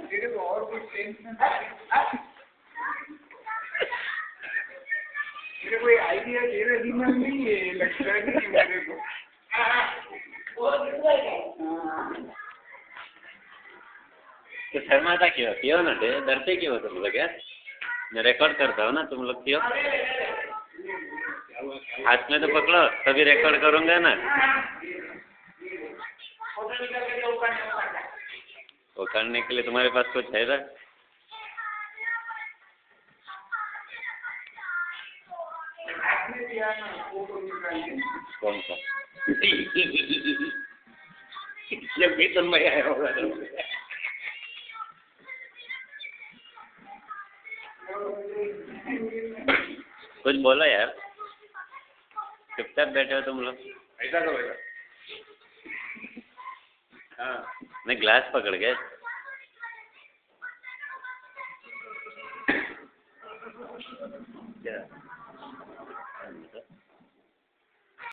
तेरे को और कुछ टेंशन मेरे कोई आइडिया तेरे दिमाग में नहीं है लगता है कि मेरे को तो शर्माता क्यों क्यों ना डरते क्यों तुम लोग यार मैं रिकॉर्ड करता हूँ ना तुम लोग क्यों हाथ में तो पकड़ो तभी रिकॉर्ड करूँगा ना वो करने के लिए तुम्हारे पास कुछ है ना कौन सा जब वेतन में आया होगा कुछ बोलो यार चुपचाप बैठे हो तुम लोग ऐसा करो ऐसा हाँ मैं ग्लास पकड़ गए क्या